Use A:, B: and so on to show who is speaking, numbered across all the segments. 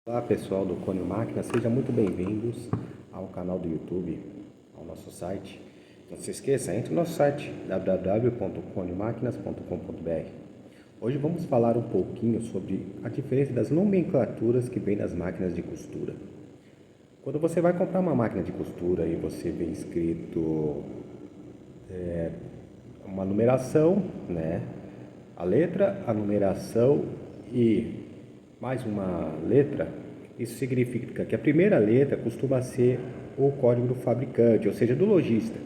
A: Olá pessoal do Cônio Máquina, sejam muito bem-vindos ao canal do YouTube, ao nosso site. Não se esqueça, entre no nosso site www.coniomaquinas.com.br. Hoje vamos falar um pouquinho sobre a diferença das nomenclaturas que vem nas máquinas de costura. Quando você vai comprar uma máquina de costura e você vê escrito uma numeração, né? A letra, a numeração e mais uma letra, isso significa que a primeira letra costuma ser o código do fabricante, ou seja, do lojista.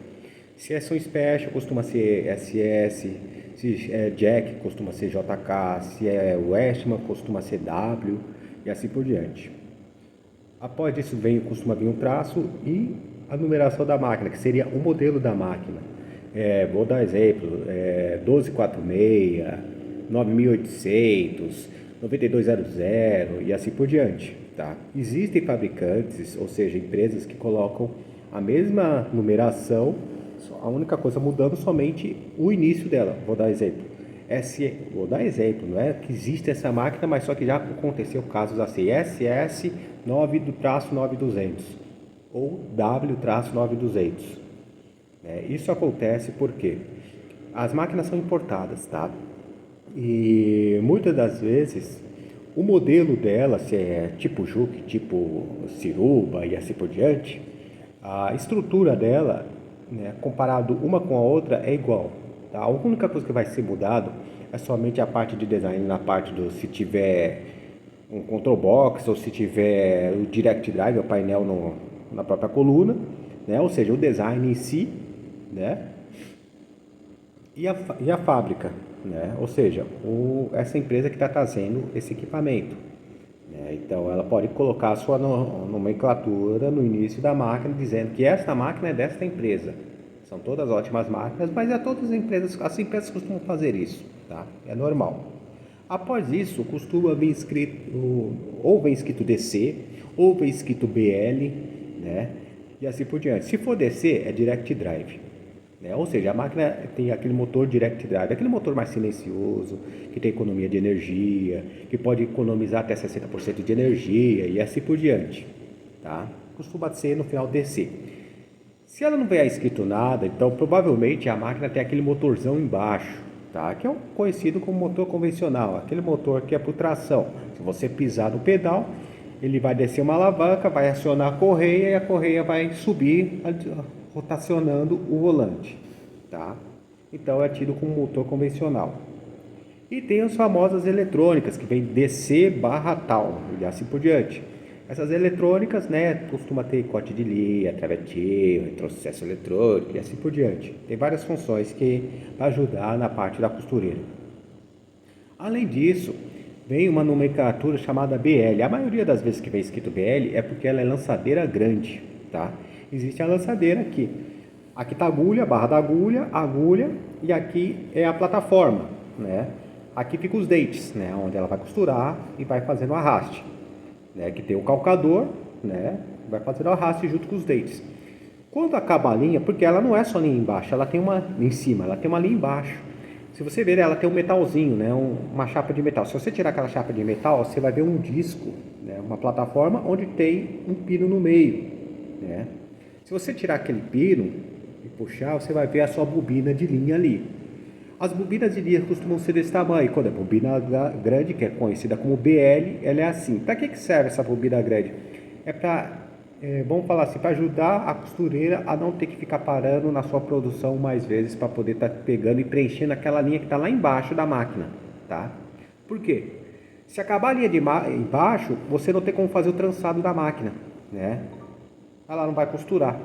A: Se é São Special, costuma ser SS, se é Jack, costuma ser JK, se é Westman, costuma ser W, e assim por diante. Após isso costuma vir um traço e a numeração da máquina, que seria o modelo da máquina. Vou dar exemplo, 1246, 9800, 9200 e assim por diante. Tá? Existem fabricantes, ou seja, empresas que colocam a mesma numeração, a única coisa mudando somente o início dela. Vou dar exemplo. Não é que existe essa máquina, mas só que já aconteceu casos assim, SS 9-9200 ou W-9200. Isso acontece porque as máquinas são importadas, tá? E muitas das vezes o modelo dela, se é tipo Juke, tipo Ciruba e assim por diante, a estrutura dela, né, comparado uma com a outra, é igual. Tá? A única coisa que vai ser mudado é somente a parte de design, na parte do se tiver um control box ou se tiver o direct drive, o painel na própria coluna, né? Ou seja, o design em si, né? E a fábrica, né? Ou seja, essa empresa que está trazendo esse equipamento, né? Então ela pode colocar a sua nomenclatura no início da máquina, dizendo que esta máquina é desta empresa. São todas ótimas máquinas, mas todas as empresas costumam fazer isso, tá? É normal. Após isso, costuma vir escrito, ou vem escrito DC, ou vem escrito BL, né? E assim por diante. Se for DC, é Direct Drive. Ou seja, a máquina tem aquele motor direct drive, aquele motor mais silencioso, que tem economia de energia, que pode economizar até 60% de energia e assim por diante. Tá? Costuma ser no final DC. Se ela não vier escrito nada, então provavelmente a máquina tem aquele motorzão embaixo, tá? Que é conhecido como motor convencional, aquele motor que é por tração. Se você pisar no pedal, ele vai descer uma alavanca, vai acionar a correia e a correia vai subir rotacionando o volante, tá? Então é tido como motor convencional. E tem as famosas eletrônicas que vem DC barra tal e assim por diante. Essas eletrônicas, né, costuma ter corte de linha, travetil, retrocesso eletrônico e assim por diante. Tem várias funções que ajudar na parte da costureira. Além disso, vem uma nomenclatura chamada BL. A maioria das vezes que vem escrito BL é porque ela é lançadeira grande, tá? Existe a lançadeira aqui. Aqui está a agulha, barra da agulha e aqui é a plataforma, né? Aqui fica os dentes, né? Onde ela vai costurar e vai fazendo o arraste, né? Que tem o calcador, né? Vai fazendo o arraste junto com os dentes. Quando acaba a linha, porque ela não é só linha embaixo, ela tem uma em cima, ela tem uma linha embaixo. Se você ver, ela tem um metalzinho, né? Uma chapa de metal. Se você tirar aquela chapa de metal, você vai ver um disco, né? Uma plataforma onde tem um pino no meio, né? Se você tirar aquele pino e puxar, você vai ver a sua bobina de linha ali. As bobinas de linha costumam ser desse tamanho. Quando é bobina grande, que é conhecida como BL, ela é assim. Para que serve essa bobina grande? É para, vamos falar assim, para ajudar a costureira a não ter que ficar parando na sua produção mais vezes para poder estar pegando e preenchendo aquela linha que está lá embaixo da máquina, tá? Por quê? Se acabar a linha de embaixo, você não tem como fazer o trançado da máquina, né? Ela não vai costurar,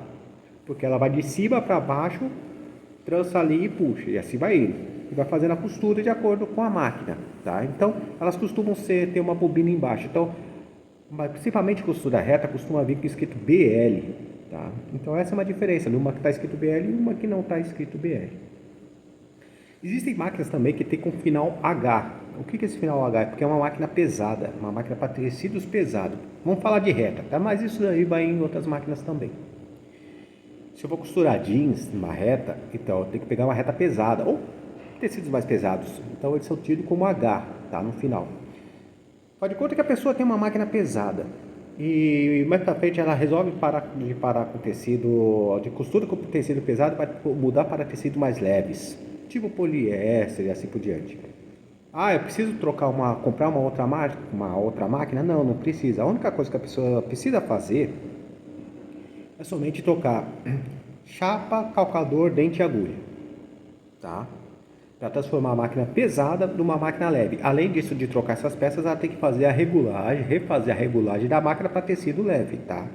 A: porque ela vai de cima para baixo, trança ali e puxa, e assim vai indo, e vai fazendo a costura de acordo com a máquina, tá? Então, elas costumam ter uma bobina embaixo, então, principalmente costura reta, costuma vir com escrito BL, tá? Então, essa é uma diferença, uma que está escrito BL e uma que não está escrito BL. Existem máquinas também que tem com final H. O que é esse final H? É porque é uma máquina pesada, uma máquina para tecidos pesados. Vamos falar de reta, tá? Mas isso aí vai em outras máquinas também. Se eu vou costurar jeans numa reta, então eu tenho que pegar uma reta pesada, ou tecidos mais pesados. Então eles são tidos como H, tá? No final. Faz de conta que a pessoa tem uma máquina pesada e mais pra frente ela resolve parar com tecido, de costura com tecido pesado para mudar para tecido mais leves, tipo poliéster e assim por diante. Ah, eu preciso comprar uma outra máquina? Não, não precisa. A única coisa que a pessoa precisa fazer é somente trocar chapa, calcador, dente e agulha, tá? Para transformar a máquina pesada numa máquina leve. Além disso, de trocar essas peças, ela tem que fazer a regulagem, refazer a regulagem da máquina para tecido leve, tá?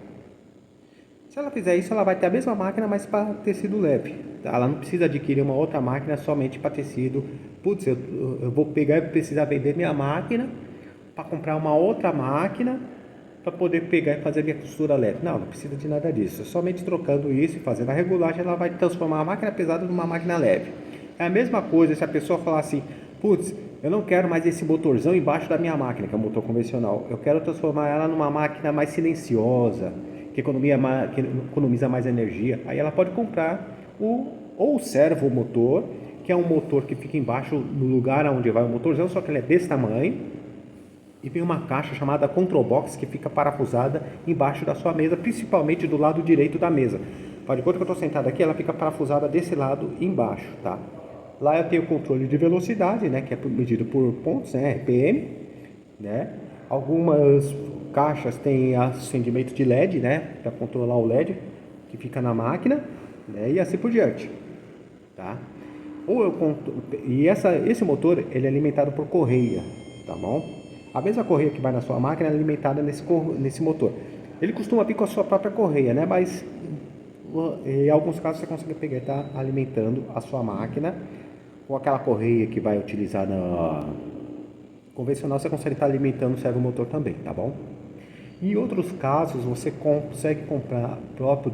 A: Se ela fizer isso, ela vai ter a mesma máquina, mas para tecido leve. Ela não precisa adquirir uma outra máquina somente para tecido. Putz, eu vou pegar e precisar vender minha máquina para comprar uma outra máquina para poder pegar e fazer minha costura leve. Não, não precisa de nada disso. Somente trocando isso e fazendo a regulagem, ela vai transformar a máquina pesada numa máquina leve. É a mesma coisa se a pessoa falar assim, putz, eu não quero mais esse motorzão embaixo da minha máquina, que é um motor convencional. Eu quero transformar ela numa máquina mais silenciosa, que economiza mais energia. Aí ela pode comprar o servo motor, que é um motor que fica embaixo no lugar onde vai o motorzão, só que ele é desse tamanho. E tem uma caixa chamada Control Box que fica parafusada embaixo da sua mesa, principalmente do lado direito da mesa. Faz de conta que eu estou sentado aqui, ela fica parafusada desse lado embaixo, tá? Lá eu tenho o controle de velocidade, né, que é medido por pontos, né, RPM, né? Algumas caixas têm acendimento de LED, né, para controlar o LED que fica na máquina, né, e assim por diante, tá? Esse motor ele é alimentado por correia, tá bom? A mesma correia que vai na sua máquina é alimentada nesse motor. Ele costuma vir com a sua própria correia, né? Mas em alguns casos você consegue pegar e estar alimentando a sua máquina com aquela correia que vai utilizar na convencional, você consegue estar alimentando o servomotor também, tá bom? Em outros casos, você consegue comprar o próprio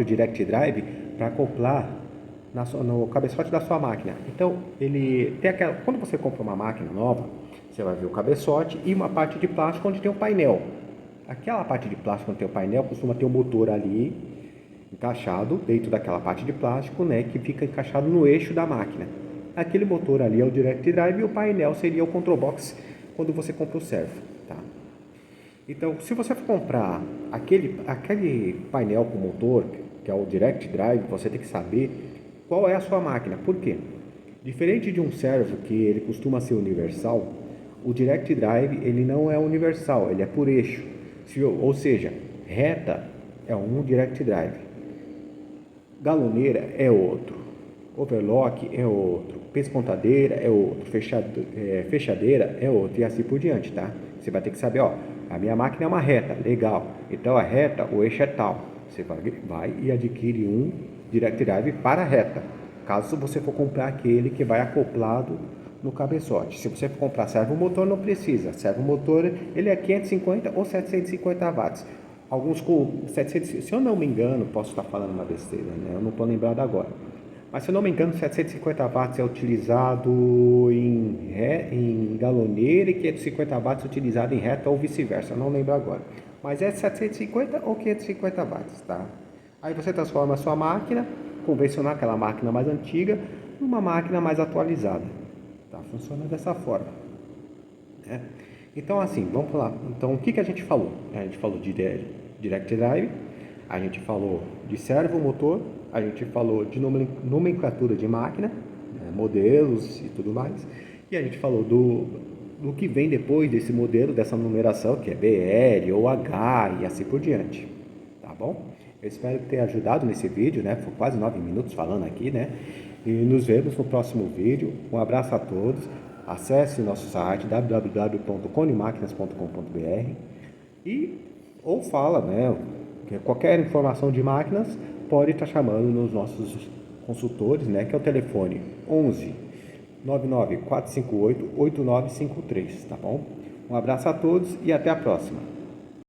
A: Direct Drive para acoplar no cabeçote da sua máquina. Então, ele tem quando você compra uma máquina nova, você vai ver o cabeçote e uma parte de plástico onde tem um painel. Aquela parte de plástico onde tem o painel costuma ter um motor ali encaixado dentro daquela parte de plástico, né, que fica encaixado no eixo da máquina. Aquele motor ali é o Direct Drive e o painel seria o Control Box quando você compra o servo, tá? Então, se você for comprar aquele painel com motor, que é o Direct Drive, você tem que saber qual é a sua máquina. Por quê? Diferente de um servo que ele costuma ser universal, o Direct Drive ele não é universal, ele é por eixo. Ou seja, reta é um Direct Drive, galoneira é outro, overlock é outro, pespontadeira é outro, fechadeira é outro e assim por diante, tá? Você vai ter que saber, ó, a minha máquina é uma reta, legal, então a reta, o eixo é tal. Você vai e adquire um Direct Drive para a reta, caso você for comprar aquele que vai acoplado no cabeçote. Se você for comprar servomotor, não precisa. Servomotor, ele é 550 ou 750 watts. Alguns com 700, se eu não me engano, posso estar falando uma besteira, né? Eu não estou lembrado agora. Mas se eu não me engano, 750 watts é utilizado em galoneira e 550 watts é utilizado em reta ou vice-versa. Eu não lembro agora. Mas é 750 ou 550 watts, tá? Aí você transforma a sua máquina convencional, aquela máquina mais antiga, numa máquina mais atualizada. Tá? Funciona dessa forma, né? Então, assim, vamos lá. Então, o que a gente falou? A gente falou de Direct Drive, a gente falou de servomotor, a gente falou de nomenclatura de máquina, né, modelos e tudo mais, e a gente falou do que vem depois desse modelo, dessa numeração, que é BL ou H e assim por diante, tá bom? Eu espero que tenha ajudado nesse vídeo, né? Foi quase 9 minutos falando aqui, né? E nos vemos no próximo vídeo. Um abraço a todos. Acesse nosso site www.conemaquinas.com.br ou fala, né? Qualquer informação de máquinas pode estar chamando nos nossos consultores, né? Que é o telefone 11 99 458 8953, tá bom? Um abraço a todos e até a próxima.